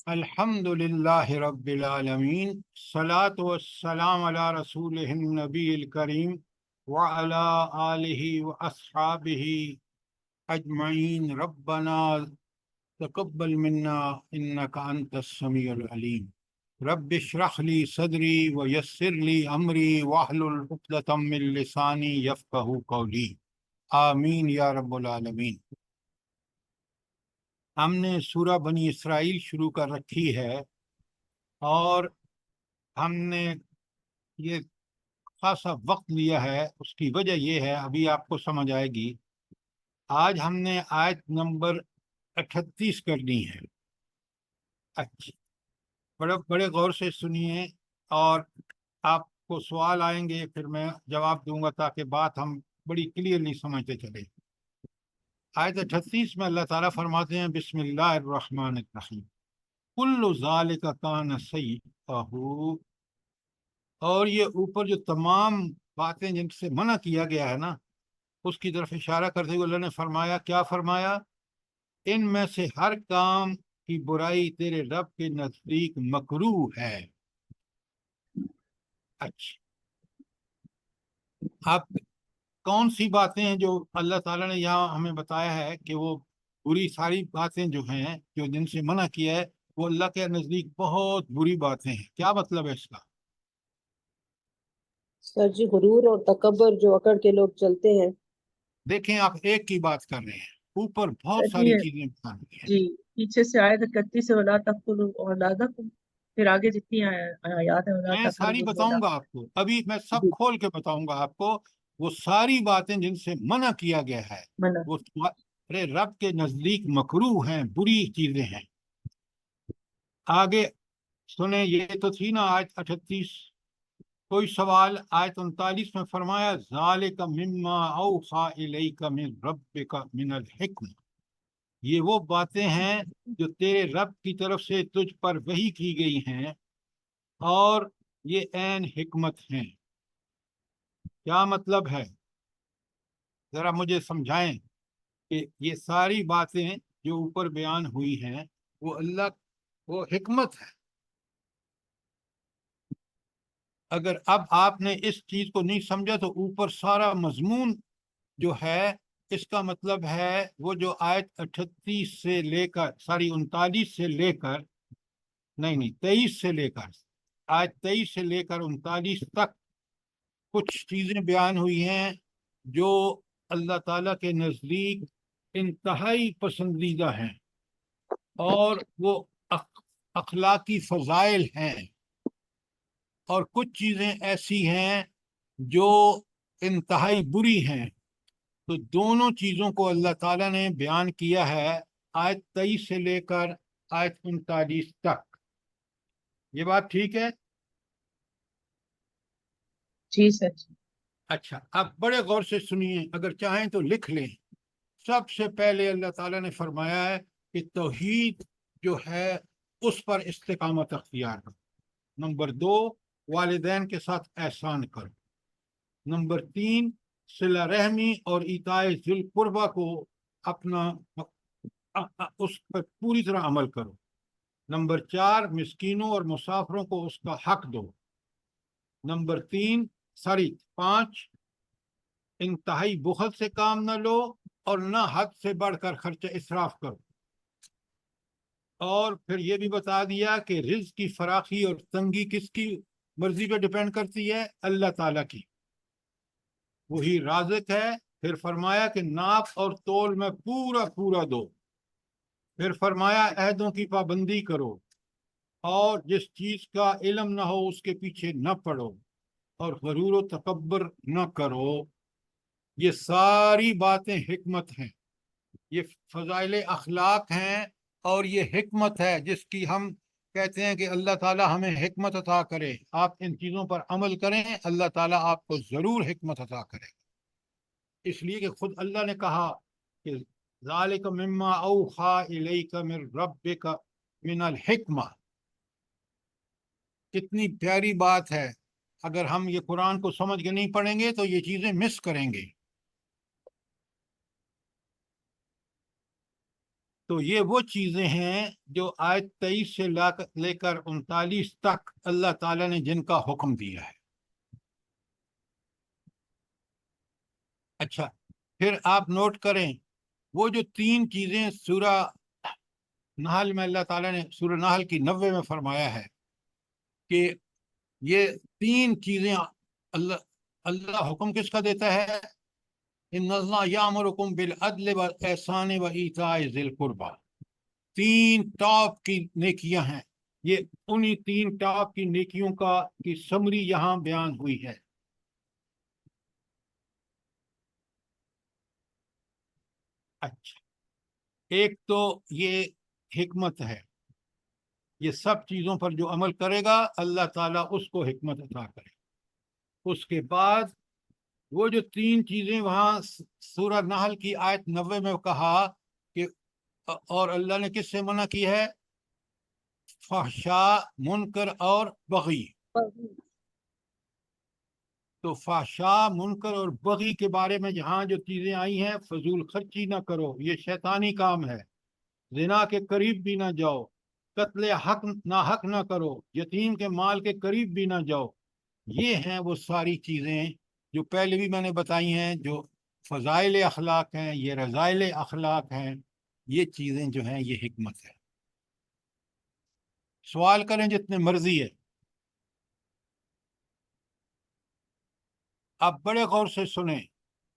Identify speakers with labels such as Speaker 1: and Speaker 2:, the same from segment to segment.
Speaker 1: الحمدللہ رب العالمین، صلاۃ والسلام علی رسول النبی الکریم وعلی آلہ واصحابہ اجمعین۔ ربنا تقبل منا انک انت السمیع العلیم۔ رب اشرح لی صدری ویسر لی امری واحلل عقدۃ من لسانی یفقہوا قولی، آمین یا رب العالمین۔ ہم نے سورہ بنی اسرائیل شروع کر رکھی ہے، اور ہم نے یہ خاصا وقت لیا ہے۔ اس کی وجہ یہ ہے، ابھی آپ کو سمجھ آئے گی۔ آج ہم نے آیت نمبر 38 کرنی ہے۔ اچھا، بڑے غور سے سنیے، اور آپ کو سوال آئیں گے، پھر میں جواب دوں گا تاکہ بات ہم بڑی کلیئرلی سمجھتے چلیں۔ آیت 38 میں اللہ تعالیٰ فرماتے ہیں، بسم اللہ الرحمن الرحیم، کل ذالک کان سیئہ، اور یہ اوپر جو تمام باتیں جن سے منع کیا گیا ہے نا، اس کی طرف اشارہ کرتے ہوئے اللہ نے فرمایا، کیا فرمایا؟ ان میں سے ہر کام کی برائی تیرے رب کے نزدیک مکروہ ہے۔ اچھا، اب کون سی باتیں ہیں جو اللہ تعالیٰ نے یہاں ہمیں بتایا ہے کہ وہ بری ساری باتیں جو ہیں، جو جن سے منع کیا ہے، وہ اللہ کے نزدیک بہت بری باتیں ہیں؟ کیا مطلب ہے اس کا؟
Speaker 2: سر جی، غرور اور تکبر جو اکڑ کے لوگ چلتے ہیں۔
Speaker 1: دیکھیں، آپ ایک کی بات کر رہے ہیں، اوپر بہت
Speaker 2: سر جی
Speaker 1: ساری چیزیں بتا رہی ہیں۔
Speaker 2: جی، پیچھے سے آیت 31 سے ولا تقتلوا اولادکم، پھر آگے جتنی آیات ہیں، ولا
Speaker 1: میں ساری
Speaker 2: تقربوا
Speaker 1: بتاؤں
Speaker 2: الزنا۔
Speaker 1: گا آپ کو، ابھی میں سب
Speaker 2: جی،
Speaker 1: کھول کے بتاؤں گا آپ کو۔ وہ ساری باتیں جن سے منع کیا گیا ہے،
Speaker 2: منع۔
Speaker 1: وہ تمہارے رب کے نزدیک مکروہ ہیں، بری چیزیں ہیں۔ آگے سنیں، یہ تو تھی نا آیت 38۔ کوئی سوال؟ آیت 39 میں فرمایا، ذالک مما اوحی الیک من ربک من الحکمہ، یہ وہ باتیں ہیں جو تیرے رب کی طرف سے تجھ پر وحی کی گئی ہیں، اور یہ عین حکمت ہیں۔ کیا مطلب ہے؟ ذرا مجھے سمجھائیں کہ یہ ساری باتیں جو اوپر بیان ہوئی ہیں، وہ حکمت ہے۔ اگر اب آپ نے اس چیز کو نہیں سمجھا تو اوپر سارا مضمون جو ہے، اس کا مطلب ہے وہ جو آیت 38 سے لے کر 39 سے لے کر، نہیں 23 سے لے کر، آیت 23 سے لے کر 39 تک کچھ چیزیں بیان ہوئی ہیں جو اللہ تعالیٰ کے نزدیک انتہائی پسندیدہ ہیں، اور وہ اخلاقی فضائل ہیں، اور کچھ چیزیں ایسی ہیں جو انتہائی بری ہیں۔ تو دونوں چیزوں کو اللہ تعالیٰ نے بیان کیا ہے آیت 23 سے لے کر آیت 39 تک۔ یہ بات ٹھیک ہے؟
Speaker 2: جی سر جی۔
Speaker 1: اچھا، اب بڑے غور سے سنیے، اگر چاہیں تو لکھ لیں۔ سب سے پہلے اللہ تعالیٰ نے فرمایا ہے کہ توحید جو ہے اس پر استقامت اختیار کرو۔ نمبر 2، والدین کے ساتھ احسان کرو۔ نمبر 3، صلہ رحمی اور ایتائے ذی القربہ کو اپنا اس پر پوری طرح عمل کرو۔ نمبر 4، مسکینوں اور مسافروں کو اس کا حق دو۔ نمبر 5، انتہائی بخل سے کام نہ لو، اور نہ حد سے بڑھ کر خرچہ اسراف کرو۔ اور پھر یہ بھی بتا دیا کہ رزق کی فراخی اور تنگی کس کی مرضی پہ ڈیپینڈ کرتی ہے؟ اللہ تعالیٰ کی، وہی رازق ہے۔ پھر فرمایا کہ ناپ اور تول میں پورا پورا دو۔ پھر فرمایا عہدوں کی پابندی کرو، اور جس چیز کا علم نہ ہو اس کے پیچھے نہ پڑو، اور غرور و تکبر نہ کرو۔ یہ ساری باتیں حکمت ہیں، یہ فضائل اخلاق ہیں، اور یہ حکمت ہے جس کی ہم کہتے ہیں کہ اللہ تعالیٰ ہمیں حکمت عطا کرے۔ آپ ان چیزوں پر عمل کریں، اللہ تعالیٰ آپ کو ضرور حکمت عطا کرے، اس لیے کہ خود اللہ نے کہا کہ ذالک مما اوحی الیک من ربک من الحکمہ۔ کتنی پیاری بات ہے، اگر ہم یہ قرآن کو سمجھ کے نہیں پڑھیں گے تو یہ چیزیں مس کریں گے۔ تو یہ وہ چیزیں ہیں جو آیت 23 سے لے کر 39 تک اللہ تعالیٰ نے جن کا حکم دیا ہے۔ اچھا، پھر آپ نوٹ کریں وہ جو 3 چیزیں سورہ نحل میں اللہ تعالیٰ نے سورہ نحل کی 90 میں فرمایا ہے کہ یہ 3 چیزیں اللہ حکم کس کا دیتا ہے؟ ان اللہ یامرکم بالعدل والاحسان وایتاء ذی القربی، 3 ٹاپ کی نیکیاں ہیں، یہ انہی 3 ٹاپ کی نیکیوں کی سمری یہاں بیان ہوئی ہے۔ اچھا، ایک تو یہ حکمت ہے، یہ سب چیزوں پر جو عمل کرے گا اللہ تعالیٰ اس کو حکمت عطا کرے۔ اس کے بعد وہ جو 3 چیزیں وہاں سورہ نحل کی آیت 90 میں کہا کہ اور اللہ نے کس سے منع کی ہے؟ فحشاء، منکر اور بغی۔ تو فحشاء، منکر اور بغی کے بارے میں جہاں جو چیزیں آئی ہیں، فضول خرچی نہ کرو، یہ شیطانی کام ہے، زنا کے قریب بھی نہ جاؤ، قتل حق ناحق نہ کرو، یتیم کے مال کے قریب بھی نہ جاؤ، یہ ہیں وہ ساری چیزیں جو پہلے بھی میں نے بتائی ہیں، جو فضائل اخلاق ہیں، یہ رذائل اخلاق ہیں، یہ چیزیں جو ہیں یہ حکمت ہے۔ سوال کریں جتنے مرضی ہے۔ آپ بڑے غور سے سنیں،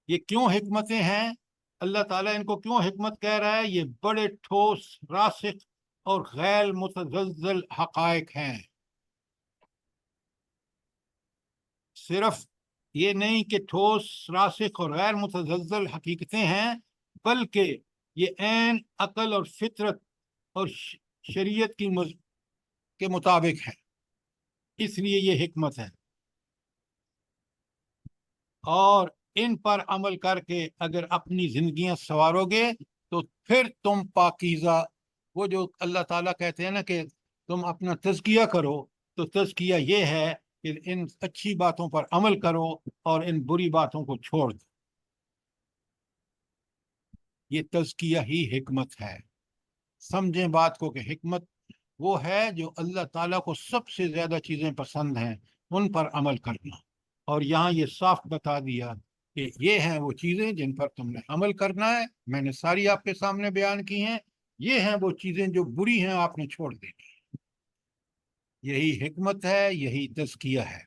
Speaker 1: یہ کیوں حکمتیں ہیں؟ اللہ تعالیٰ ان کو کیوں حکمت کہہ رہا ہے؟ یہ بڑے ٹھوس، راسخ اور غیر متزلزل حقائق ہیں۔ صرف یہ نہیں کہ ٹھوس، راسخ اور غیر متزلزل حقیقتیں ہیں، بلکہ یہ عین عقل اور فطرت اور شریعت کے مطابق ہے، اس لیے یہ حکمت ہے۔ اور ان پر عمل کر کے اگر اپنی زندگیاں سنوارو گے تو پھر تم پاکیزہ، وہ جو اللہ تعالیٰ کہتے ہیں نا کہ تم اپنا تزکیہ کرو، تو تزکیہ یہ ہے کہ ان اچھی باتوں پر عمل کرو اور ان بری باتوں کو چھوڑ دو۔ یہ تزکیہ ہی حکمت ہے۔ سمجھیں بات کو کہ حکمت وہ ہے جو اللہ تعالیٰ کو سب سے زیادہ چیزیں پسند ہیں ان پر عمل کرنا، اور یہاں یہ صاف بتا دیا کہ یہ ہیں وہ چیزیں جن پر تم نے عمل کرنا ہے، میں نے ساری آپ کے سامنے بیان کی ہیں، یہ ہیں وہ چیزیں جو بری ہیں آپ نے چھوڑ دینی۔ یہی حکمت ہے، یہی تزکیہ ہے۔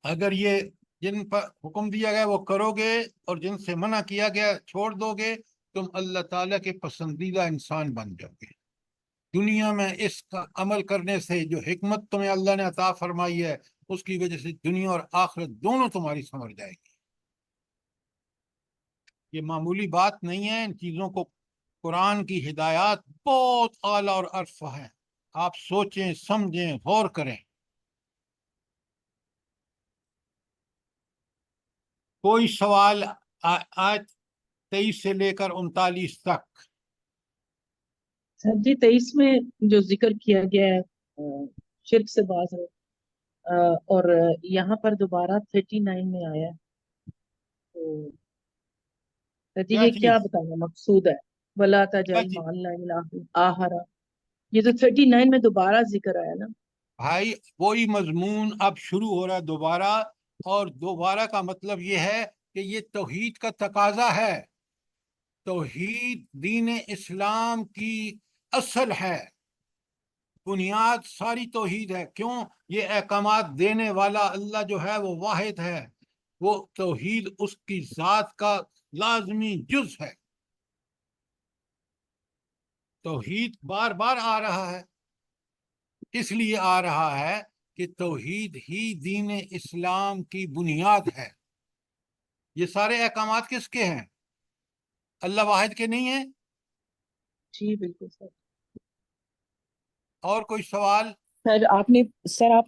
Speaker 1: اگر یہ جن پر حکم دیا گیا وہ کرو گے اور جن سے منع کیا گیا چھوڑ دو گے، تم اللہ تعالیٰ کے پسندیدہ انسان بن جاؤ گے۔ دنیا میں اس کا عمل کرنے سے جو حکمت تمہیں اللہ نے عطا فرمائی ہے، اس کی وجہ سے دنیا اور آخرت دونوں تمہاری سنور جائے گی۔ یہ معمولی بات نہیں ہے، ان چیزوں کو قرآن کی ہدایات بہت اعلیٰ اور عرفہ ہیں، آپ سوچیں، سمجھیں، غور کریں۔ کوئی سوال آیت 23 سے لے کر 39 تک؟
Speaker 2: سر جی 23 میں جو ذکر کیا گیا ہے شرک سے باز ہے، اور یہاں پر دوبارہ 39 میں آیا ہے، تو سر جی
Speaker 1: کیا
Speaker 2: یہ کیا
Speaker 1: چیز؟
Speaker 2: بتانا مقصود ہے؟ وَلَا
Speaker 1: کیا
Speaker 2: تَجْعَلْ
Speaker 1: چیز؟
Speaker 2: مَعَ اللَّهِ إِلَٰهًا آخَرَ، یہ تو 39 میں دوبارہ ذکر آیا نا۔
Speaker 1: بھائی وہی مضمون اب شروع ہو رہا ہے دوبارہ، اور دوبارہ کا مطلب یہ ہے کہ یہ توحید کا تقاضا ہے۔ توحید دین اسلام کی اصل ہے، بنیاد ساری توحید ہے۔ کیوں؟ یہ احکامات دینے والا اللہ جو ہے وہ واحد ہے، وہ توحید اس کی ذات کا لازمی جز ہے۔ توحید بار بار آ رہا ہے، اس لیے آ رہا ہے کہ توحید ہی دین اسلام کی بنیاد ہے۔ یہ سارے احکامات کس کے ہیں؟ اللہ واحد کے نہیں ہیں؟
Speaker 2: جی بالکل سر۔
Speaker 1: اور کوئی سوال؟
Speaker 3: سر آپ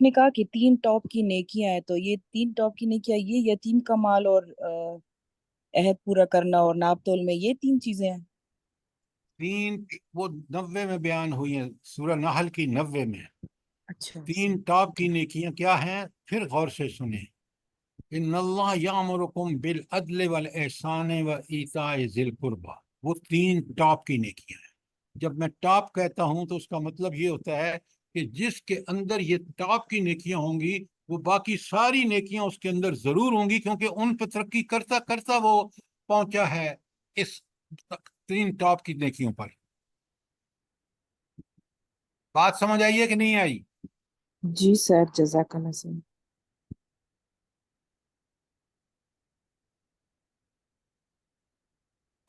Speaker 3: نے کہا کہ 3 ٹاپ کی نیکیاں ہیں، تو یہ 3 ٹاپ کی نیکیاں یہ یتیم کا مال اور عہد پورا کرنا اور ناپ تول میں، یہ 3 چیزیں ہیں؟
Speaker 1: 3 وہ 90 میں بیان ہوئی ہیں، سورہ نحل کی 90 میں۔
Speaker 3: اچھا
Speaker 1: 3 ٹاپ کی نیکیاں کیا ہیں؟ پھر غور سے سنیں۔ ان اللہ یامرکم بالعدل والاحسان وایتاء ذی القربی، وہ 3 ٹاپ کی نیکیاں ہیں۔ جب میں ٹاپ کہتا ہوں تو اس کا مطلب یہ ہوتا ہے کہ جس کے اندر یہ ٹاپ کی نیکیاں ہوں گی وہ باقی ساری نیکیاں اس کے اندر ضرور ہوں گی، کیونکہ ان پہ ترقی کرتا کرتا وہ پہنچا ہے اس 3 ٹاپ کی نیکیوں پر۔ بات سمجھ آئی ہے کہ نہیں آئی؟
Speaker 3: جی سر، جزاک اللہ سر۔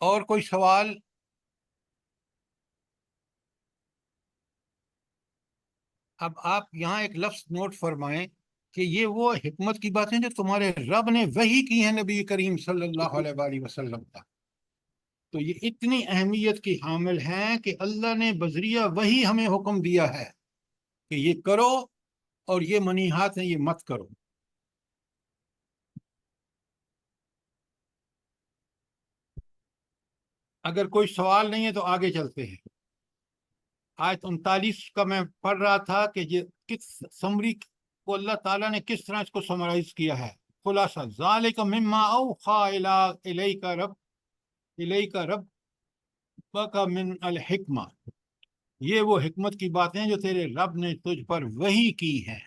Speaker 1: اور کوئی سوال؟ اب آپ یہاں ایک لفظ نوٹ فرمائیں کہ یہ وہ حکمت کی باتیں جو تمہارے رب نے وحی کی ہیں نبی کریم صلی اللہ علیہ وآلہ وسلم کا، تو یہ اتنی اہمیت کی حامل ہیں کہ اللہ نے بذریعہ وحی ہمیں حکم دیا ہے کہ یہ کرو اور یہ منیحات ہیں یہ مت کرو۔ اگر کوئی سوال نہیں ہے تو آگے چلتے ہیں۔ آیت 39 کا میں پڑھ رہا تھا کہ یہ کس سمری کو اللہ تعالیٰ نے کس طرح اس کو سمرائز کیا ہے۔ خلاصہ ذالک مما اوحی الیک ربک من الحکمہ، یہ وہ حکمت کی باتیں جو تیرے رب نے تجھ پر وحی کی ہیں۔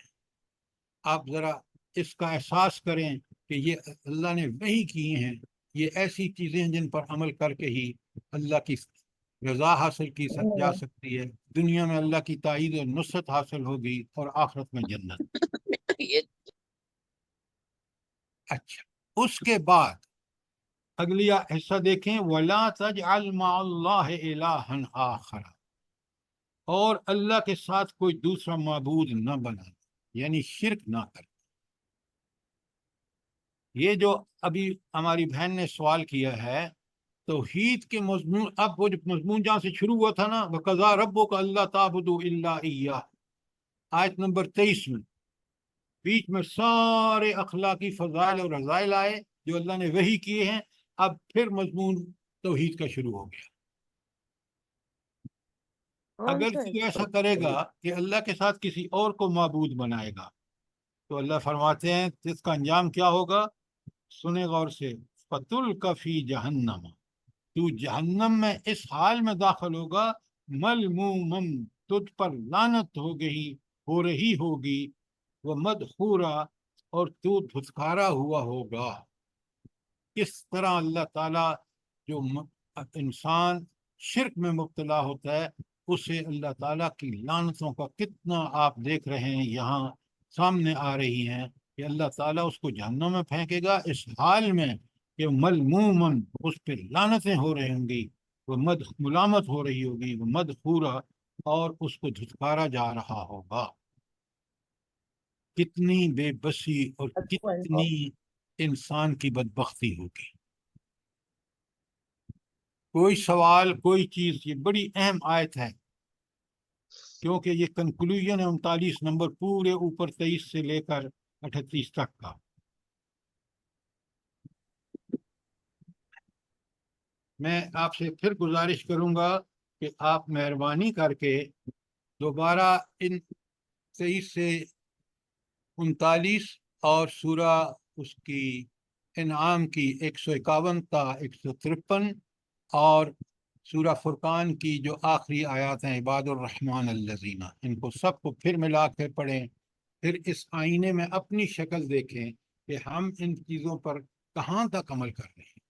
Speaker 1: آپ ذرا اس کا احساس کریں کہ یہ اللہ نے وحی کی ہیں، یہ ایسی چیزیں ہیں جن پر عمل کر کے ہی اللہ کی رضا حاصل کی جا سکتی ہے، دنیا میں اللہ کی تائید و نصرت حاصل ہوگی اور آخرت میں جنت۔ اچھا، اس کے بعد اگلی حصہ دیکھیں، وَلَا تَجْعَلْ مَعَ اللَّهِ إِلَٰهًا آخَرَ، اور اللہ کے ساتھ کوئی دوسرا معبود نہ بنا، یعنی شرک نہ کر۔ یہ جو ابھی ہماری بہن نے سوال کیا ہے توحید کے مضمون، اب وہ جو مضمون جہاں سے شروع ہوا تھا نا، وَقَضَىٰ رَبُّكَ أَلَّا تَعْبُدُوا إِلَّا إِيَّاهُ، آیت نمبر 23 میں بیچ میں سارے اخلاقی فضائل اور رذائل آئے جو اللہ نے وحی کیے ہیں۔ اب پھر مضمون توحید کا شروع ہو گیا۔ اگر کوئی ایسا کرے گا کہ اللہ کے ساتھ کسی اور کو معبود بنائے گا تو اللہ فرماتے ہیں اس کا انجام کیا ہوگا، سنے غور سے، فَتُلْقَ فِي جَهَنَّمَ، تو جہنم میں اس حال میں داخل ہوگا، ملمومم، تجھ پر لعنت ہو رہی ہوگی، وہ مدحورا، اور تو دھتکارا ہوا ہوگا۔ اس طرح اللہ تعالیٰ جو انسان شرک میں مبتلا ہوتا ہے اسے اللہ تعالیٰ کی لعنتوں کا کتنا آپ دیکھ رہے ہیں یہاں سامنے آ رہی ہیں کہ اللہ تعالیٰ اس کو جہنم میں پھینکے گا اس حال میں کہ ملمومن، اس پہ لعنتیں ہو رہی ہوں گی، وہ ملامت ہو رہی ہوگی، وہ مدحورا، اور اس کو دھتکارا جا رہا ہوگا۔ کتنی بے بسی اور کتنی انسان کی بدبختی ہوگی۔ کوئی سوال، کوئی چیز، یہ بڑی اہم آیت ہے کیونکہ یہ کنکلوژن ہے 39 نمبر پورے اوپر 23 سے لے کر 38 تک کا۔ میں آپ سے پھر گزارش کروں گا کہ آپ مہربانی کر کے دوبارہ ان 23 سے 39 اور سورہ اس کی انعام کی 151 تا 153 اور سورہ فرقان کی جو آخری آیات ہیں عباد الرحمن الذین، ان کو سب کو پھر ملا کے پڑھیں، پھر اس آئینے میں اپنی شکل دیکھیں کہ ہم ان چیزوں پر کہاں تک عمل کر رہے ہیں۔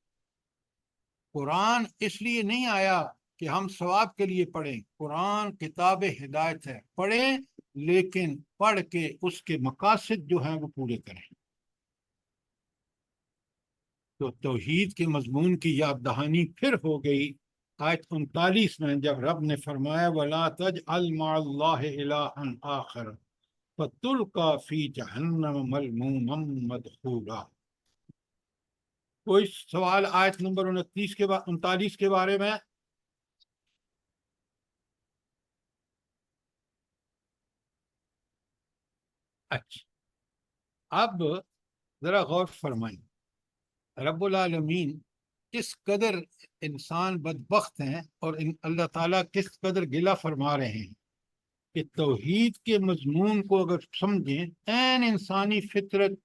Speaker 1: قرآن اس لیے نہیں آیا کہ ہم ثواب کے لیے پڑھیں، قرآن کتاب ہدایت ہے، پڑھیں لیکن پڑھ کے اس کے مقاصد جو ہیں وہ پورے کریں۔ تو توحید کے مضمون کی یاد دہانی پھر ہو گئی آیت 39 میں جب رب نے فرمایا وَلَا تَجْعَلْ مَعَ اللَّهِ إِلَٰهًا آخَرَ فَتُلْقَىٰ فِي جَهَنَّمَ مَلْمُومًا مَدْحُورًا۔ کوئی سوال آیت نمبر 39 کے بارے میں؟ اچھا، اب ذرا غور فرمائیں، رب العالمین کس قدر انسان بدبخت ہیں اور اللہ تعالیٰ کس قدر گلہ فرما رہے ہیں کہ توحید کے مضمون کو اگر سمجھیں عین انسانی فطرت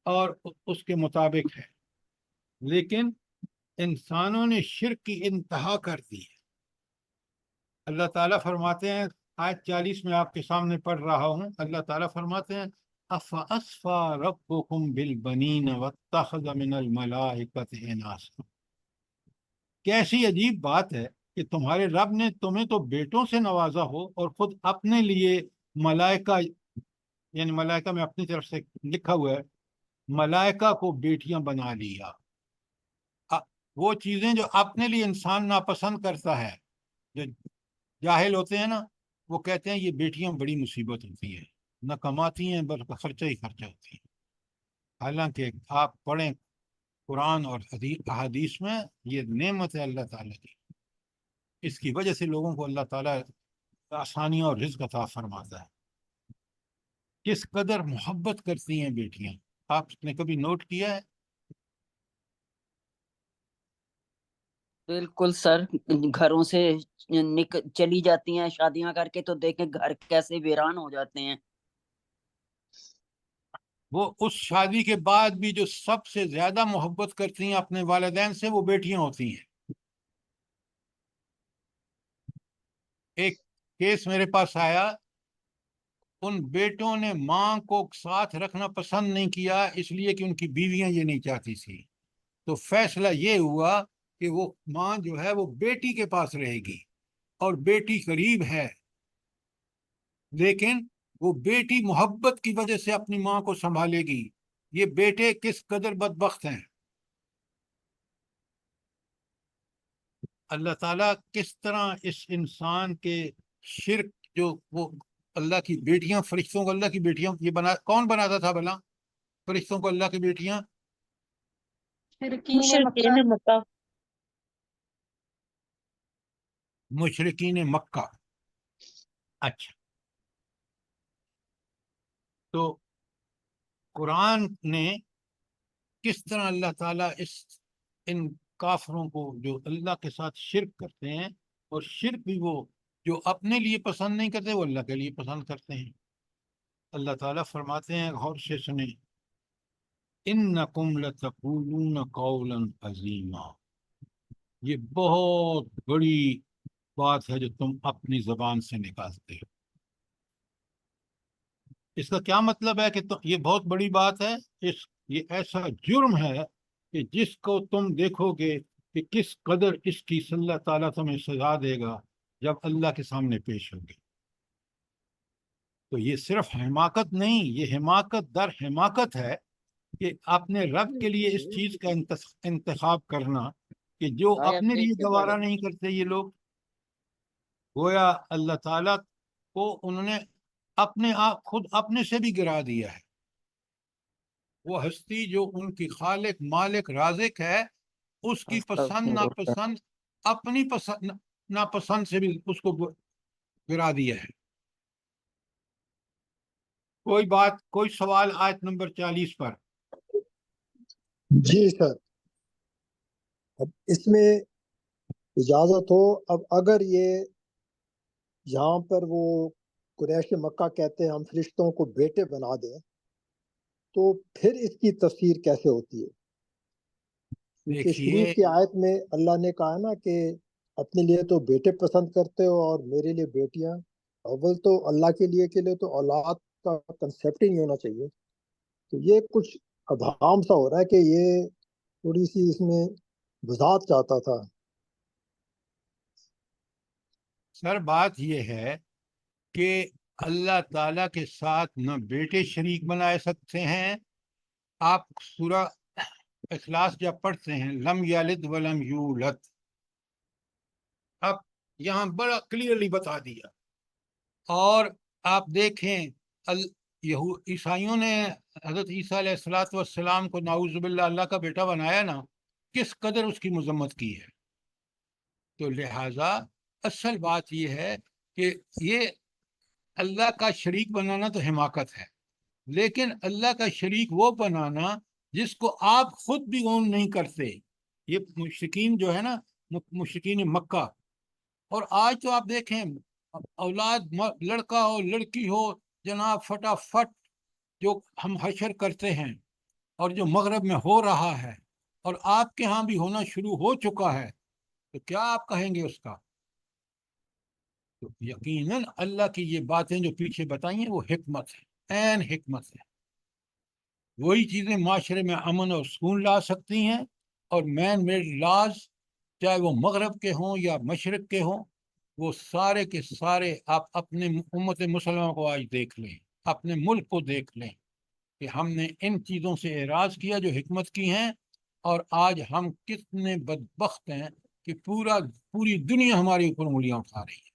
Speaker 1: اور اس کے مطابق ہے، لیکن انسانوں نے شرک کی انتہا کر دی ہے۔ اللہ تعالیٰ فرماتے ہیں، آیت 40 میں آپ کے سامنے پڑھ رہا ہوں، اللہ تعالیٰ فرماتے ہیں أَفَأَصْفَى رَبُّكُمْ بِالْبَنِينَ وَاتَّخَذَ مِنَ الْمَلَائِكَةِ إِنَاثًا۔ کیسی عجیب بات ہے کہ تمہارے رب نے تمہیں تو بیٹوں سے نوازا ہو اور خود اپنے لیے ملائکہ، یعنی ملائکہ میں اپنی طرف سے لکھا ہوا ہے، ملائکہ کو بیٹیاں بنا لیا۔ وہ چیزیں جو اپنے لیے انسان ناپسند کرتا ہے، جو جاہل ہوتے ہیں نا، وہ کہتے ہیں یہ بیٹیاں بڑی مصیبت ہوتی ہیں، نہ کماتی ہیں بلکہ خرچہ ہی خرچہ ہوتی ہیں۔ حالانکہ آپ پڑھیں قرآن اور احادیث میں، یہ نعمت ہے اللہ تعالیٰ کی، اس کی وجہ سے لوگوں کو اللہ تعالیٰ آسانیاں اور رزق عطا فرماتا ہے۔ کس قدر محبت کرتی ہیں بیٹیاں، آپ نے کبھی نوٹ کیا ہے؟
Speaker 4: بالکل سر، گھروں سے چلی جاتی ہیں شادیاں کر کے، تو دیکھیں گھر کیسے ویران ہو جاتے ہیں۔
Speaker 1: وہ اس شادی کے بعد بھی جو سب سے زیادہ محبت کرتی ہیں اپنے والدین سے، وہ بیٹیاں ہوتی ہیں۔ ایک کیس میرے پاس آیا، ان بیٹوں نے ماں کو ساتھ رکھنا پسند نہیں کیا، اس لیے کہ ان کی بیویاں یہ نہیں چاہتی تھی۔ تو فیصلہ یہ ہوا کہ وہ ماں جو ہے وہ بیٹی کے پاس رہے گی، اور بیٹی قریب ہے، لیکن وہ بیٹی محبت کی وجہ سے اپنی ماں کو سنبھالے گی۔ یہ بیٹے کس قدر بدبخت ہیں۔ اللہ تعالیٰ کس طرح اس انسان کے شرک، جو وہ اللہ کی بیٹیاں، فرشتوں کو اللہ کی بیٹیاں، یہ کون بناتا تھا بھلا فرشتوں کو اللہ کی بیٹیاں؟
Speaker 2: مشرکین مکہ۔
Speaker 1: مشرکین مکہ۔ اچھا، تو قرآن نے کس طرح اللہ تعالیٰ ان کافروں کو جو اللہ کے ساتھ شرک کرتے ہیں، اور شرک بھی وہ جو اپنے لیے پسند نہیں کرتے، وہ اللہ کے لیے پسند کرتے ہیں۔ اللہ تعالیٰ فرماتے ہیں، غور سے سنیں، اِنَّكُمْ لَتَقُولُونَ قَوْلًا عَظِيمًا، یہ بہت بڑی بات ہے جو تم اپنی زبان سے نکالتے ہو۔ اس کا کیا مطلب ہے کہ یہ بہت بڑی بات ہے؟ یہ ایسا جرم ہے کہ جس کو تم دیکھو گے کہ کس قدر اس کی اللہ تعالیٰ تمہیں سزا دے گا جب اللہ کے سامنے پیش ہوگے۔ تو یہ صرف حماقت نہیں، یہ حماقت در حماقت ہے کہ اپنے رب کے لیے اس چیز کا انتخاب کرنا کہ جو اپنے لیے گوارا نہیں کرتے یہ لوگ، گویا اللہ تعالیٰ کو انہوں نے اپنے آپ خود اپنے سے بھی گرا دیا ہے۔ وہ ہستی جو ان کی خالق مالک رازق ہے، اس کی پسند ناپسند، اپنی پسند ناپسند سے بھی اس کو گرا دیا ہے۔ کوئی بات، کوئی سوال آیت نمبر 40 پر؟
Speaker 5: جی سر، اب اس میں اجازت ہو، اب اگر یہ یہاں پر وہ قریش مکہ کہتے ہیں ہم فرشتوں کو بیٹے بنا دیں، تو پھر اس کی تفسیر کیسے ہوتی ہے؟ کیونکہ شریف کی آیت میں اللہ نے کہا نا کہ اپنے لیے تو بیٹے پسند کرتے ہو اور میرے لیے بیٹیاں۔ اول تو اللہ کے لیے تو اولاد کا کنسیپٹ ہی نہیں ہونا چاہیے۔ تو یہ کچھ ابہام سا ہو رہا ہے کہ یہ تھوڑی سی اس میں وضاحت چاہتا تھا۔
Speaker 1: سر بات یہ ہے کہ اللہ تعالیٰ کے ساتھ نہ بیٹے شریک بنا سکتے ہیں۔ آپ سورہ اخلاص جب پڑھتے ہیں، لم یلد ولم یولد، اب یہاں بڑا کلیئرلی بتا دیا۔ اور آپ دیکھیں عیسائیوں نے حضرت عیسیٰ علیہ السلام کو نعوذ باللہ اللہ کا بیٹا بنایا نا، کس قدر اس کی مذمت کی ہے۔ تو لہٰذا اصل بات یہ ہے کہ یہ اللہ کا شریک بنانا تو حماقت ہے، لیکن اللہ کا شریک وہ بنانا جس کو آپ خود بھی اون نہیں کرتے۔ یہ مشرکین جو ہے نا، مشرکین مکہ، اور آج تو آپ دیکھیں اولاد، لڑکا ہو لڑکی ہو، جناب فٹافٹ جو ہم حشر کرتے ہیں اور جو مغرب میں ہو رہا ہے، اور آپ کے ہاں بھی ہونا شروع ہو چکا ہے، تو کیا آپ کہیں گے اس کا؟ تو یقیناً اللہ کی یہ باتیں جو پیچھے بتائی ہیں وہ حکمت ہے، عین حکمت ہے۔ وہی چیزیں معاشرے میں امن اور سکون لا سکتی ہیں، اور مین میڈ لاز چاہے وہ مغرب کے ہوں یا مشرق کے ہوں، وہ سارے کے سارے آپ اپنے امت مسلمہ کو آج دیکھ لیں، اپنے ملک کو دیکھ لیں کہ ہم نے ان چیزوں سے اعراض کیا جو حکمت کی ہیں، اور آج ہم کتنے بدبخت ہیں کہ پوری دنیا ہمارے اوپر انگلیاں اٹھا رہی ہے۔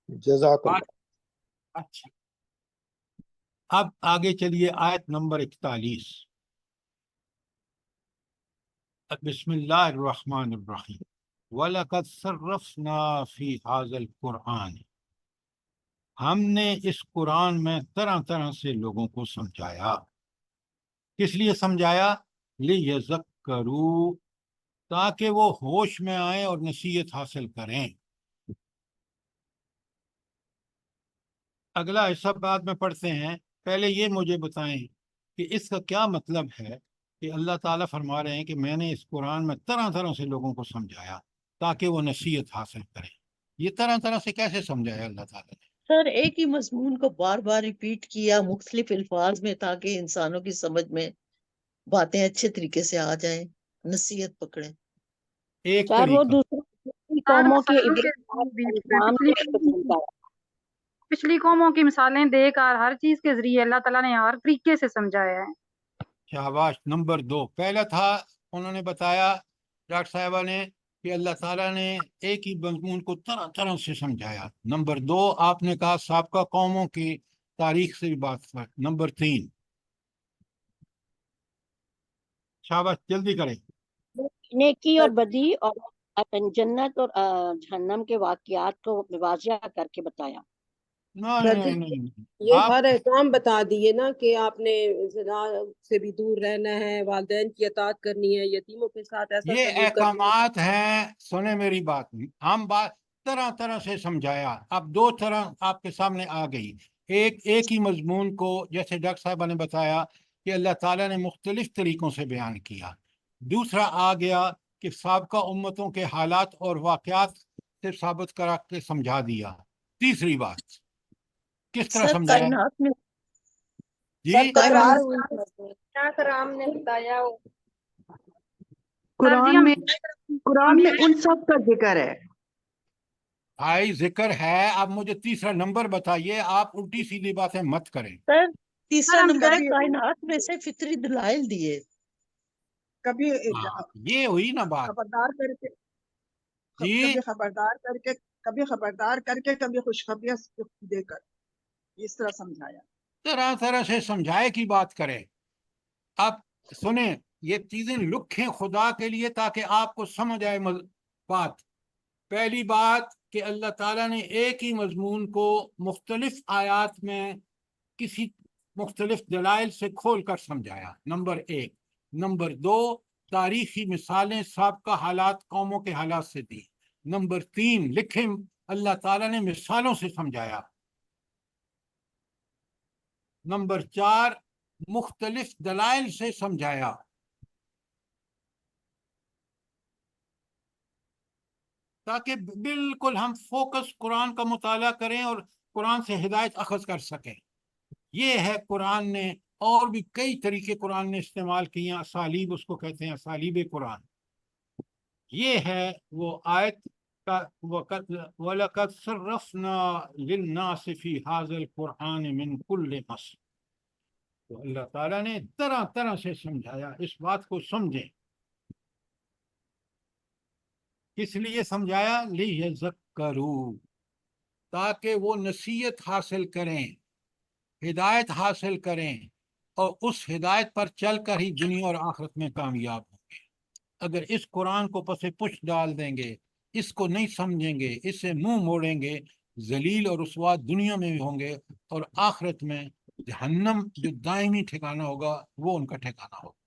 Speaker 5: جزاک
Speaker 1: بات
Speaker 5: اللہ۔
Speaker 1: اچھا، اب آگے چلیے آیت نمبر 41۔ بسم اللہ الرحمن الرحیم۔ وَلَقَدْ صَرَّفْنَا فِي هَذَا الْقُرْآنِ، ہم نے اس قرآن میں طرح طرح سے لوگوں کو سمجھایا۔ کس لیے سمجھایا؟ لِيَذَكَّرُوا، تاکہ وہ ہوش میں آئیں اور نصیحت حاصل کریں۔ اگلا حصہ بعد میں پڑھتے ہیں، پہلے یہ مجھے بتائیں کہ اس کا کیا مطلب ہے کہ اللہ تعالیٰ فرما رہے ہیں کہ میں نے اس قرآن میں طرح طرح سے لوگوں کو سمجھایا تاکہ وہ نصیحت حاصل کریں۔ یہ طرح طرح سے کیسے سمجھایا اللہ تعالیٰ نے؟
Speaker 6: سر ایک ہی مضمون کو بار بار ریپیٹ کیا مختلف الفاظ میں تاکہ انسانوں کی سمجھ میں باتیں اچھے طریقے سے آ جائیں، نصیحت پکڑیں۔
Speaker 1: ایک
Speaker 7: سر وہ
Speaker 1: طریقہ۔
Speaker 7: دوسری قوموں کے
Speaker 8: مثالوں
Speaker 7: عبرت
Speaker 8: کے بیچ میں
Speaker 7: الزام کو سمجھایا۔
Speaker 8: پچھلی قوموں کی مثالیں دے کر ہر چیز کے ذریعے اللہ تعالیٰ نے ہر طریقے سے سمجھایا ہے۔
Speaker 1: شاباش۔ نمبر 2، پہلا تھا انہوں نے بتایا ڈاکٹر صاحبہ نے کہ اللہ تعالیٰ نے ایک ہی مضمون کو طرح طرح سے سمجھایا۔ نمبر 2 آپ نے کہا سابقہ قوموں کی تاریخ سے بھی بات کر۔ نمبر 3، شاباش جلدی کریں۔
Speaker 7: نیکی اور بدی اور جنت اور جہنم کے واقعات کو واضح کر کے بتایا۔
Speaker 1: نہیں،
Speaker 9: یہ
Speaker 1: آپ
Speaker 9: ہر احکام بتا دیے نا کہ آپ نے زنا سے بھی دور رہنا ہے، والدین کی اطاعت کرنی ہے، یتیموں کے ساتھ ایسا
Speaker 1: یہ
Speaker 9: سلوک کرنا ہے۔
Speaker 1: احکامات ہیں، سنیں میری بات، ہم بات طرح طرح سے سمجھایا۔ اب 2 طرح آپ کے سامنے آ گئی۔ ایک ہی مضمون کو جیسے ڈاکٹر صاحبہ نے بتایا کہ اللہ تعالیٰ نے مختلف طریقوں سے بیان کیا۔ دوسرا آ گیا کہ سابقہ امتوں کے حالات اور واقعات سے ثابت کرا کے سمجھا دیا۔ تیسری بات کس طرح
Speaker 6: سر
Speaker 1: سمجھایا؟
Speaker 6: کائنات میں
Speaker 1: جی
Speaker 7: کرام نے بتایا
Speaker 8: قرآن میں
Speaker 10: قرآن میں ان سب کا ذکر ہے۔
Speaker 1: بھائی ذکر ہے، اب مجھے تیسرا نمبر بتائیے، آپ الٹی سیدھی باتیں مت کریں۔
Speaker 6: سر تیسرا
Speaker 8: ہم
Speaker 6: نمبر ہے
Speaker 10: کبھی
Speaker 6: کائنات میں سے فطری دلائل دیے۔
Speaker 10: کبھی
Speaker 1: ہاں، یہ ہوئی نا بات۔
Speaker 10: خبردار کر کے
Speaker 1: جی
Speaker 10: کبھی خبردار کر کے کبھی خوشخبریاں دے کر اس طرح سمجھایا۔
Speaker 1: طرح طرح سے سمجھائے کی بات کریں۔ اب سنیں، یہ چیزیں لکھیں خدا کے لیے تاکہ آپ کو سمجھ آئے بات۔ پہلی بات کہ اللہ تعالیٰ نے ایک ہی مضمون کو مختلف آیات میں کسی مختلف دلائل سے کھول کر سمجھایا، نمبر 1۔ نمبر 2، تاریخی مثالیں سابقہ حالات قوموں کے حالات سے دی۔ نمبر 3، لکھیں اللہ تعالیٰ نے مثالوں سے سمجھایا۔ نمبر 4، مختلف دلائل سے سمجھایا۔ تاکہ بالکل ہم فوکس قرآن کا مطالعہ کریں اور قرآن سے ہدایت اخذ کر سکیں۔ یہ ہے قرآن نے، اور بھی کئی طریقے قرآن نے استعمال کیے ہیں، اسالیب اس کو کہتے ہیں، اسالیب قرآن۔ یہ ہے وہ آیت کا وَلَقَدْ صَرَّفْنَا لِلنَّاسِ فِي هَذَا الْقُرْآنِ مِنْ كُلِّ مَثَلٍ، تو اللہ تعالیٰ نے طرح طرح سے سمجھایا۔ اس بات کو سمجھیں، کس لیے سمجھایا؟ لِيَذَكَّرُوا، تاکہ وہ نصیحت حاصل کریں، ہدایت حاصل کریں، اور اس ہدایت پر چل کر ہی دنیا اور آخرت میں کامیاب ہوں گے۔ اگر اس قرآن کو پس پش ڈال دیں گے، اس کو نہیں سمجھیں گے، اس سے منہ موڑیں گے، ذلیل اور رسوا دنیا میں بھی ہوں گے، اور آخرت میں جہنم جو دائمی ٹھکانہ ہوگا وہ ان کا ٹھکانہ ہوگا۔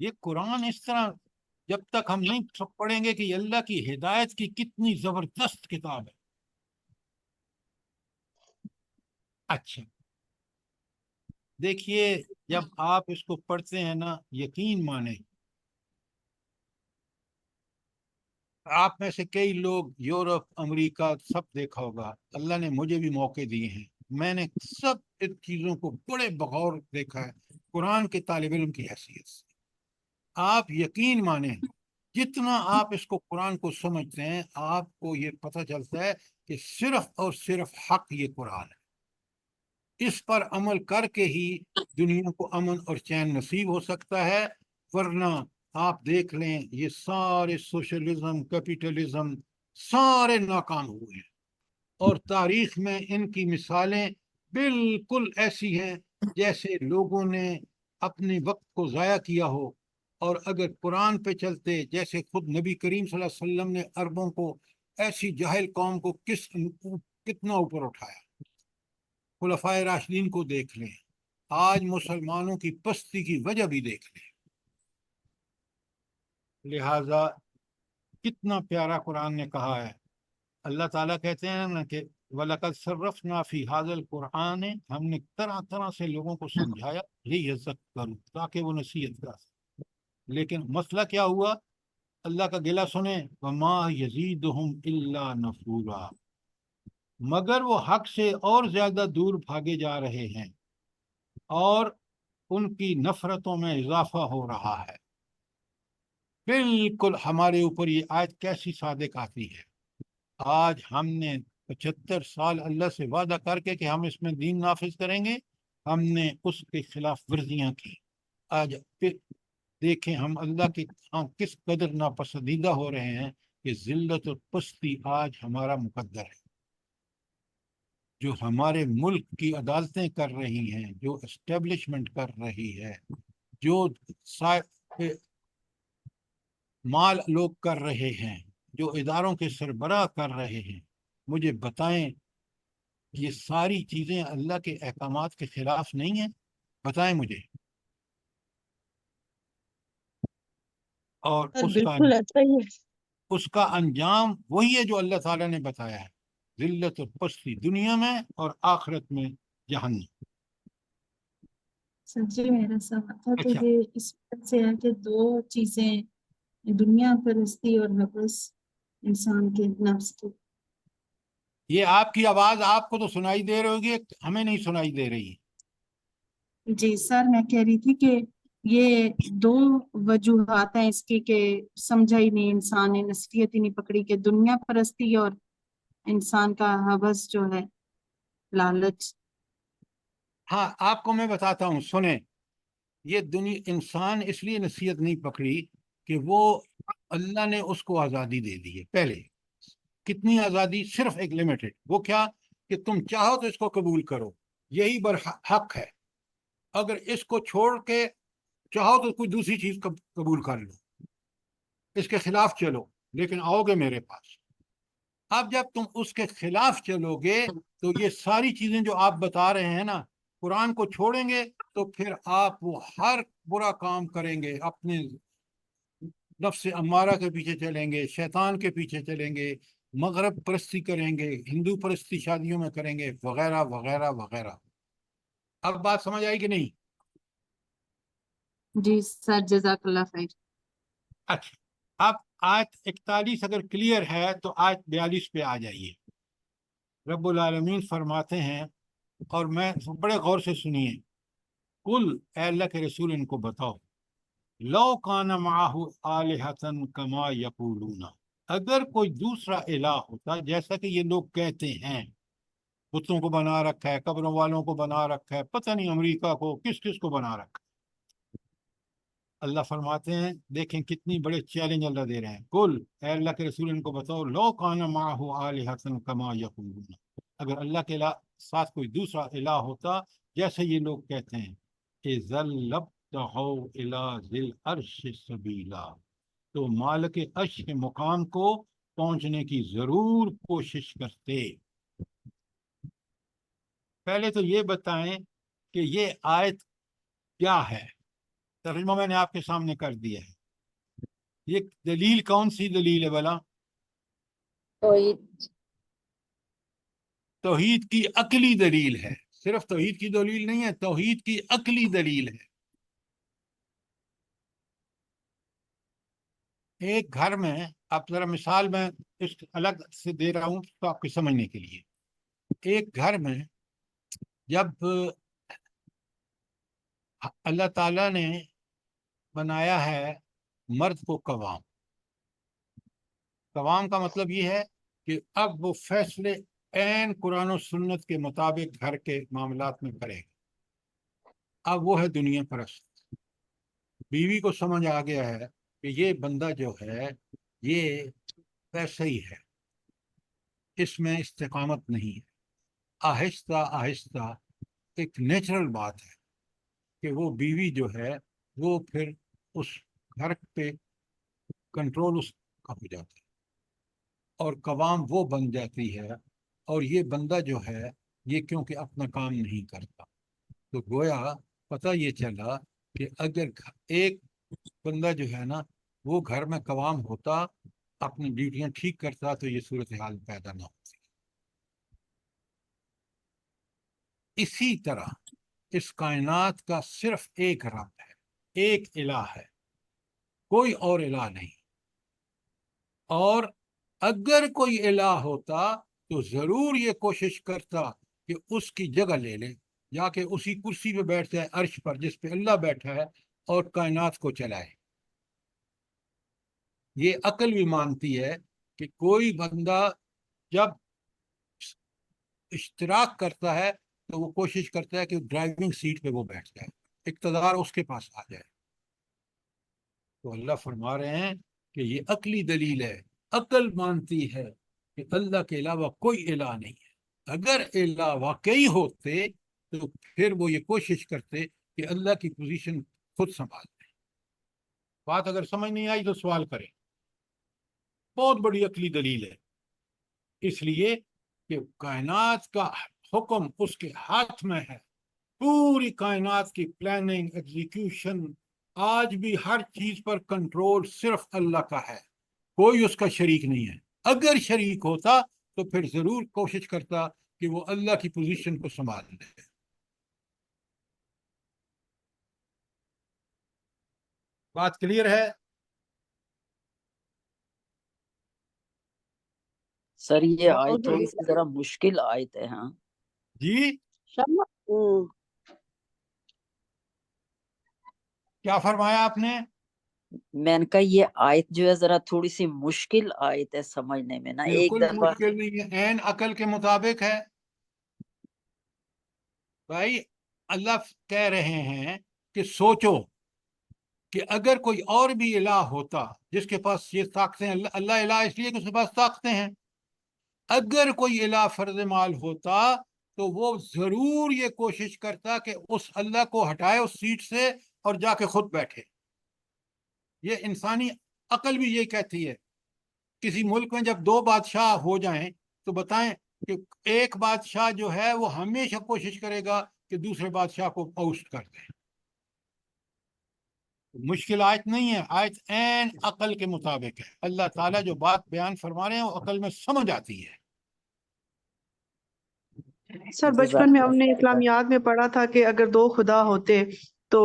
Speaker 1: یہ قرآن اس طرح جب تک ہم نہیں پڑھیں گے کہ یہ اللہ کی ہدایت کی کتنی زبردست کتاب ہے۔ اچھا، دیکھیے جب آپ اس کو پڑھتے ہیں نا، یقین مانیں، آپ میں سے کئی لوگ یورپ امریکہ سب دیکھا ہوگا، اللہ نے مجھے بھی موقع دیے ہیں، میں نے سب ان چیزوں کو بڑے بغور دیکھا ہے قرآن کے طالب علم کی حیثیت سے۔ آپ یقین مانیں جتنا آپ اس کو قرآن کو سمجھتے ہیں آپ کو یہ پتہ چلتا ہے کہ صرف اور صرف حق یہ قرآن ہے، اس پر عمل کر کے ہی دنیا کو امن اور چین نصیب ہو سکتا ہے، ورنہ آپ دیکھ لیں یہ سارے سوشلزم کیپیٹلزم سارے ناکام ہوئے ہیں، اور تاریخ میں ان کی مثالیں بالکل ایسی ہیں جیسے لوگوں نے اپنے وقت کو ضائع کیا ہو، اور اگر قرآن پہ چلتے جیسے خود نبی کریم صلی اللہ علیہ وسلم نے عربوں کو ایسی جاہل قوم کو کتنا اوپر اٹھایا، خلفائے راشدین کو دیکھ لیں، آج مسلمانوں کی پستی کی وجہ بھی دیکھ لیں۔ لہذا کتنا پیارا قرآن نے کہا ہے، اللہ تعالیٰ کہتے ہیں نا کہ وَلَقَدْ صَرَّفْنَا فِي هَذَا الْقُرْآنِ، ہم نے طرح طرح سے لوگوں کو سمجھایا لِيَذَّكَّرُوا، تاکہ وہ نصیحت کر سکیں۔ لیکن مسئلہ کیا ہوا؟ اللہ کا گلہ سنیں، وَمَا يَزِيدُهُمْ إِلَّا نُفُورًا، مگر وہ حق سے اور زیادہ دور بھاگے جا رہے ہیں اور ان کی نفرتوں میں اضافہ ہو رہا ہے۔ بالکل ہمارے اوپر یہ آیت کیسی صادق آتی ہے۔ آج ہم نے 75 سال اللہ سے وعدہ کر کے کہ ہم اس میں دین نافذ کریں گے، ہم نے اس کے خلاف ورزیاں کی۔ آج پھر دیکھیں ہم اللہ کے ہاں کس قدر ناپسندیدہ ہو رہے ہیں کہ ذلت اور پستی آج ہمارا مقدر ہے۔ جو ہمارے ملک کی عدالتیں کر رہی ہیں، جو اسٹیبلشمنٹ کر رہی ہے، جو مال لوگ کر رہے ہیں، جو اداروں کے سربراہ کر رہے ہیں، مجھے بتائیں یہ ساری چیزیں اللہ کے احکامات کے خلاف نہیں ہیں؟ بتائیں مجھے۔ اور
Speaker 6: سر بالکل ایسا ہی ہے۔
Speaker 1: اس کا انجام وہی ہے جو اللہ تعالیٰ نے بتایا ہے، ذلت اور پستی دنیا میں اور آخرت میں جہنم۔
Speaker 11: سر جی میرا سوال تھا تو
Speaker 1: اچھا،
Speaker 11: یہ اس وقت سے ہے کہ دو چیزیں، دنیا پرستی اور حوث انسان کے نفس کی۔
Speaker 1: یہ آپ کی آواز آپ کو تو سنائی دے رہی ہوگی، ہمیں نہیں سنائی دے رہی۔
Speaker 11: جی سر میں کہہ رہی تھی کہ یہ دو وجوہات ہیں اس کی کہ سمجھا ہی نہیں انسان نے، نصیحت ہی نہیں پکڑی، کہ دنیا پرستی اور انسان کا حوث جو ہے، لالچ۔
Speaker 1: ہاں آپ کو میں بتاتا ہوں، سنیں، یہ دنیا انسان اس لیے نصیحت نہیں پکڑی کہ وہ اللہ نے اس کو آزادی دے دی ہے۔ پہلے کتنی آزادی؟ صرف ایک لمیٹڈ، وہ کیا کہ تم چاہو تو اس کو قبول کرو، یہی برحق ہے، اگر اس کو چھوڑ کے چاہو تو کوئی دوسری چیز قبول کر لو، اس کے خلاف چلو، لیکن آؤ گے میرے پاس۔ اب جب تم اس کے خلاف چلو گے تو یہ ساری چیزیں جو آپ بتا رہے ہیں نا، قرآن کو چھوڑیں گے تو پھر آپ وہ ہر برا کام کریں گے، اپنے نفس امارہ کے پیچھے چلیں گے، شیطان کے پیچھے چلیں گے، مغرب پرستی کریں گے، ہندو پرستی شادیوں میں کریں گے، وغیرہ وغیرہ وغیرہ۔ اب بات سمجھ آئی کہ نہیں؟
Speaker 11: جی سر جزاک اللہ خیر۔
Speaker 1: اچھا، اب آیت 41 اگر کلیئر ہے تو آیت 42 پہ آ جائیے۔ رب العالمین فرماتے ہیں، اور میں بڑے غور سے سنیے، کل اے اللہ کے رسول ان کو بتاؤ، لو کان معہ آلہۃ کما یقولون، اگر کوئی دوسرا الہ ہوتا جیسا کہ یہ لوگ کہتے ہیں، بتوں کو بنا رکھا ہے، قبروں والوں کو بنا رکھا ہے، پتہ نہیں امریکہ کو کس کس کو بنا رکھا ہے۔ اللہ فرماتے ہیں، دیکھیں کتنی بڑے چیلنج اللہ دے رہے ہیں، کل اے اللہ کے رسول ان کو بتاؤ، لو کان معہ آلہۃ کما یقولون، اگر اللہ کے ساتھ کوئی دوسرا الہ ہوتا جیسے یہ لوگ کہتے ہیں، اذا لابتغوا الی ذی العرش سبیلا، تو مالک عرش کے مقام کو پہنچنے کی ضرور کوشش کرتے۔ پہلے تو یہ بتائیں کہ یہ آیت کیا ہے؟ ترجمہ میں نے آپ کے سامنے کر دیا ہے۔ یہ دلیل کون سی دلیل ہے بلا؟ توحید کی عقلی دلیل ہے، صرف توحید کی دلیل نہیں ہے، توحید کی عقلی دلیل ہے۔ ایک گھر میں، آپ ذرا مثال میں اس الگ سے دے رہا ہوں تو آپ کو سمجھنے کے لیے، ایک گھر میں جب اللہ تعالیٰ نے بنایا ہے مرد کو قوام، قوام کا مطلب یہ ہے کہ اب وہ فیصلے عین قرآن و سنت کے مطابق گھر کے معاملات میں کرے گا۔ اب وہ ہے دنیا پرست۔ بیوی کو سمجھ آ گیا ہے کہ یہ بندہ جو ہے یہ ویسا ہی ہے، اس میں استقامت نہیں ہے۔ آہستہ آہستہ ایک نیچرل بات ہے کہ وہ بیوی جو ہے وہ پھر اس گھر پہ کنٹرول اس کا ہو جاتا ہے اور قوام وہ بن جاتی ہے، اور یہ بندہ جو ہے یہ کیونکہ اپنا کام نہیں کرتا، تو گویا پتہ یہ چلا کہ اگر ایک بندہ جو ہے نا وہ گھر میں قوام ہوتا، اپنی ڈیوٹیاں ٹھیک کرتا، تو یہ صورتحال پیدا نہ ہوتی۔ اسی طرح اس کائنات کا صرف ایک رب ہے، ایک الہ ہے، کوئی اور الہ نہیں۔ اور اگر کوئی الہ ہوتا تو ضرور یہ کوشش کرتا کہ اس کی جگہ لے لے، یا کہ اسی کرسی پہ بیٹھ جائے عرش پر جس پہ اللہ بیٹھا ہے اور کائنات کو چلائے۔ یہ عقل بھی مانتی ہے کہ کوئی بندہ جب اشتراک کرتا ہے تو وہ کوشش کرتا ہے کہ ڈرائیونگ سیٹ پہ وہ بیٹھ جائے، اقتدار اس کے پاس آ جائے۔ تو اللہ فرما رہے ہیں کہ یہ عقلی دلیل ہے، عقل مانتی ہے کہ اللہ کے علاوہ کوئی الہ نہیں ہے۔ اگر الہ واقعی ہوتے تو پھر وہ یہ کوشش کرتے کہ اللہ کی پوزیشن خود سنبھال لیں۔ بات اگر سمجھ نہیں آئی تو سوال کریں، بہت بڑی عقلی دلیل ہے۔ اس لیے کہ کائنات کا حکم اس کے ہاتھ میں ہے، پوری کائنات کی پلاننگ، ایگزیکیوشن، آج بھی ہر چیز پر کنٹرول صرف اللہ کا ہے، کوئی اس کا شریک نہیں ہے۔ اگر شریک ہوتا تو پھر ضرور کوشش کرتا کہ وہ اللہ کی پوزیشن کو سنبھال لے۔ بات کلیئر ہے؟
Speaker 4: سر یہ آیت
Speaker 7: بہت
Speaker 4: تھوڑی
Speaker 7: بڑی
Speaker 4: سی ذرا مشکل آیت ہے۔ ہاں
Speaker 1: جی
Speaker 7: شرما
Speaker 1: کیا فرمایا آپ نے؟
Speaker 4: میں نے کہا یہ آیت جو ہے ذرا تھوڑی سی مشکل آیت ہے سمجھنے میں نا، ایک
Speaker 1: بالکل
Speaker 4: دفعہ
Speaker 1: مشکل نہیں ہے، عین عقل کے مطابق ہے۔ بھائی اللہ کہہ رہے ہیں کہ سوچو کہ اگر کوئی اور بھی الہ ہوتا جس کے پاس یہ طاقتیں، اللہ الہ اس لیے کہ اس کے پاس طاقتیں ہیں، اگر کوئی الہ فرض مال ہوتا تو وہ ضرور یہ کوشش کرتا کہ اس اللہ کو ہٹائے اس سیٹ سے اور جا کے خود بیٹھے۔ یہ انسانی عقل بھی یہ کہتی ہے۔ کسی ملک میں جب دو بادشاہ ہو جائیں تو بتائیں کہ ایک بادشاہ جو ہے وہ ہمیشہ کوشش کرے گا کہ دوسرے بادشاہ کو اوسٹ کر دے۔ مشکل آیت نہیں ہے، آیت عین عقل کے مطابق ہے۔ اللہ تعالیٰ جو بات بیان فرما رہے ہیں وہ عقل میں سمجھ آتی ہے۔
Speaker 10: سر
Speaker 4: جزاک
Speaker 10: بچپن میں ہم
Speaker 4: اللہ
Speaker 10: نے
Speaker 4: خیر۔
Speaker 10: اسلامیات میں پڑھا تھا کہ اگر دو خدا ہوتے تو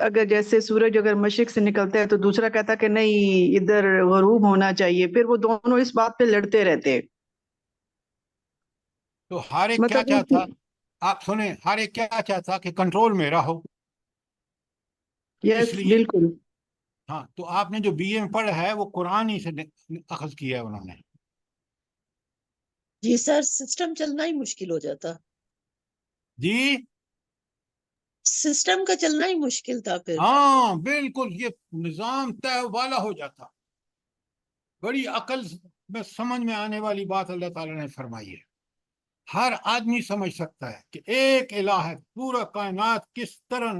Speaker 10: اگر جیسے سورج اگر مشرق سے نکلتا ہے تو دوسرا کہتا کہ نہیں ادھر غروب ہونا چاہیے، پھر وہ دونوں اس بات پہ لڑتے رہتے۔
Speaker 1: تو ہر ایک کیا
Speaker 10: مطلب
Speaker 1: چاہتا، آپ سنیں، ہر ایک کیا چاہتا کہ کنٹرول میرا ہو۔
Speaker 10: یس
Speaker 1: اس لیے
Speaker 10: بالکل۔
Speaker 1: ہاں، تو آپ نے جو بی اے میں پڑھا ہے وہ قرآن ہی سے اخذ کیا ہے انہوں نے۔
Speaker 6: جی سر، سسٹم چلنا ہی مشکل ہو جاتا،
Speaker 1: جی
Speaker 6: سسٹم کا چلنا ہی مشکل تھا پھر۔
Speaker 1: ہاں بالکل، یہ نظام طے والا ہو جاتا۔ بڑی عقل میں سمجھ میں آنے والی بات اللہ تعالیٰ نے فرمائی ہے۔ ہر آدمی سمجھ سکتا ہے کہ ایک الہ ہے، پورا کائنات کس طرح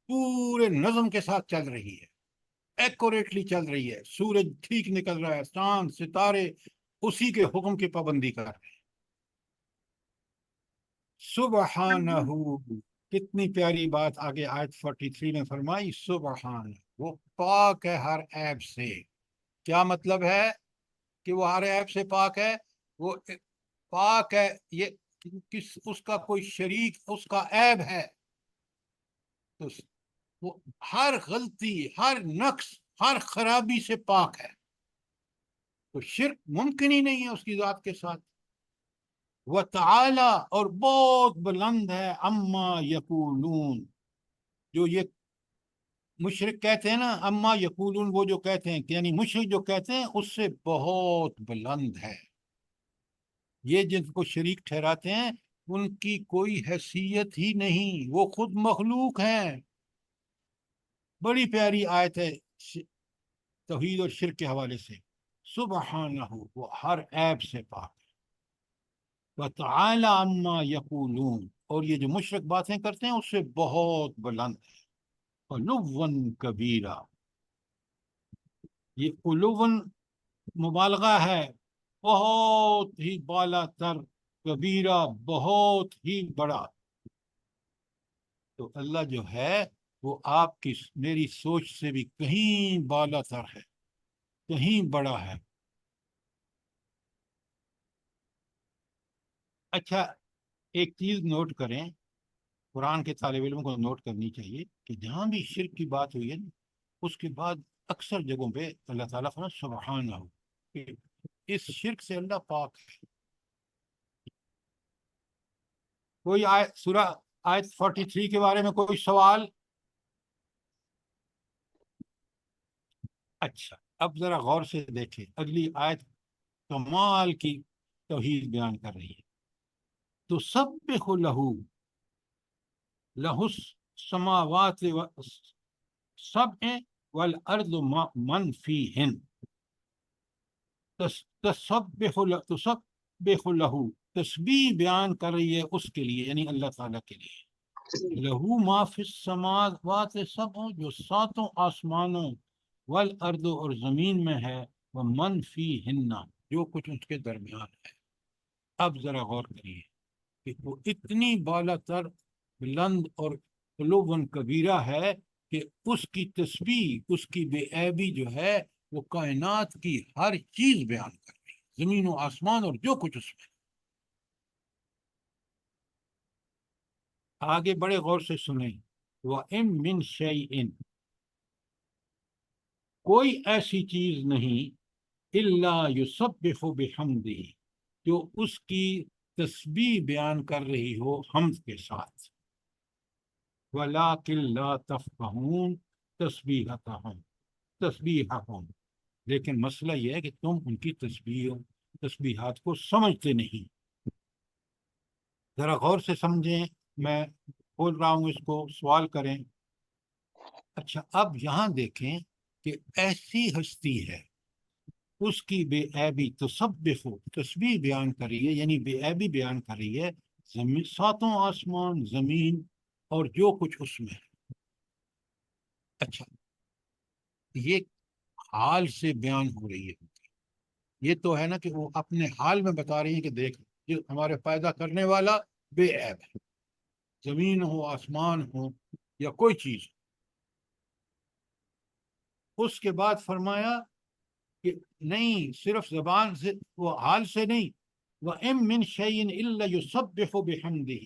Speaker 1: پورے نظم کے ساتھ چل رہی ہے، ایکوریٹلی چل رہی ہے، سورج ٹھیک نکل رہا ہے، چاند ستارے اسی کے حکم کی پابندی کر رہے ہیں۔ سبحانہ، کتنی پیاری بات آگے آیت 43 میں فرمائی، سبحان، وہ پاک ہے ہر عیب سے۔ کیا مطلب ہے کہ وہ ہر عیب سے پاک ہے؟ وہ پاک ہے، یہ اس کا کوئی شریک اس کا عیب ہے، تو وہ ہر غلطی، ہر نقص، ہر خرابی سے پاک ہے، تو شرک ممکن ہی نہیں ہے اس کی ذات کے ساتھ۔ وَتَعَالَى، اور بہت بلند ہے، اما یقولون، جو یہ مشرک کہتے ہیں نا، اما یقولون، وہ جو کہتے ہیں، یعنی مشرک جو کہتے ہیں اس سے بہت بلند ہے۔ یہ جن کو شریک ٹھہراتے ہیں ان کی کوئی حیثیت ہی نہیں، وہ خود مخلوق ہیں۔ بڑی پیاری آیت ہے توحید اور شرک کے حوالے سے، سبحانہ، وہ ہر عیب سے پاک ہے۔ وَتَعَالَى عَمَّا يَقُولُونَ، اور یہ جو مشرک باتیں کرتے ہیں اس سے بہت بلند ہے۔ عُلُوًّا کبیرہ، یہ علوًا مبالغہ ہے، بہت ہی بالا تر، کبیرہ بہت ہی بڑا۔ تو اللہ جو ہے وہ آپ کی میری سوچ سے بھی کہیں بالا تر ہے، کہیں بڑا ہے۔ اچھا، ایک چیز نوٹ کریں، قرآن کے طالب علم کو نوٹ کرنی چاہیے کہ جہاں بھی شرک کی بات ہوئی ہے نا، اس کے بعد اکثر جگہوں پہ اللہ تعالیٰ فرماتا ہے سبحانہ، کہ اس شرک سے اللہ پاک ہے۔ کوئی سورہ آیت 43 کے بارے میں کوئی سوال؟ اچھا، اب ذرا غور سے دیکھیں، اگلی آیت کمال کی توحید بیان کر رہی ہے۔ تو سبح لہو السماوات سبع والارض من فیہن، تسبح لہو، تسبیح بیان کر رہی ہے اس کے لیے، یعنی اللہ تعالیٰ کے لیے۔ لہو ما فی السماوات سبع، جو ساتوں آسمانوں، والارض، اور زمین میں ہے، ومن فیہن، جو کچھ اس کے درمیان ہے۔ اب ذرا غور کریے کہ وہ اتنی بالا تر، بلند اور علوًا کبیرہ ہے کہ اس کی تسبیح، اس کی بے عیبی جو ہے وہ کائنات کی ہر چیز بیان کر رہی ہے، زمین و آسمان اور جو کچھ اس میں۔ آگے بڑے غور سے سنیں، وَإِن مِّن شَيْءٍ، کوئی ایسی چیز نہیں، إِلَّا يُسَبِّحُ بِحَمْدِهِ، جو اس کی تسبیح بیان کر رہی ہو حمد کے ساتھ۔ وَلَٰكِن لَا تَفْقَهُونَ تَسْبِيحَهُمْ، لیکن مسئلہ یہ ہے کہ تم ان کی تسبیحات کو سمجھتے نہیں۔ ذرا غور سے سمجھیں، میں بول رہا ہوں، اس کو سوال کریں۔ اچھا، اب یہاں دیکھیں کہ ایسی ہستی ہے، اس کی بے عیبی، تسبح، تسبیح بیان کر رہی ہے، یعنی بے عیبی بیان کر رہی ہے، ساتوں آسمان، زمین اور جو کچھ اس میں ہے۔ اچھا، یہ حال سے بیان ہو رہی ہے، یہ تو ہے نا کہ وہ اپنے حال میں بتا رہی ہیں کہ دیکھ، جو ہمارے پیدا کرنے والا بے عیب ہے، زمین ہو، آسمان ہو، یا کوئی چیز۔ اس کے بعد فرمایا کہ نہیں، صرف زبان سے، وہ حال سے نہیں، وَإِن مِّن شَيْءٍ إِلَّا يُسَبِّحُ بِحَمْدِهِ،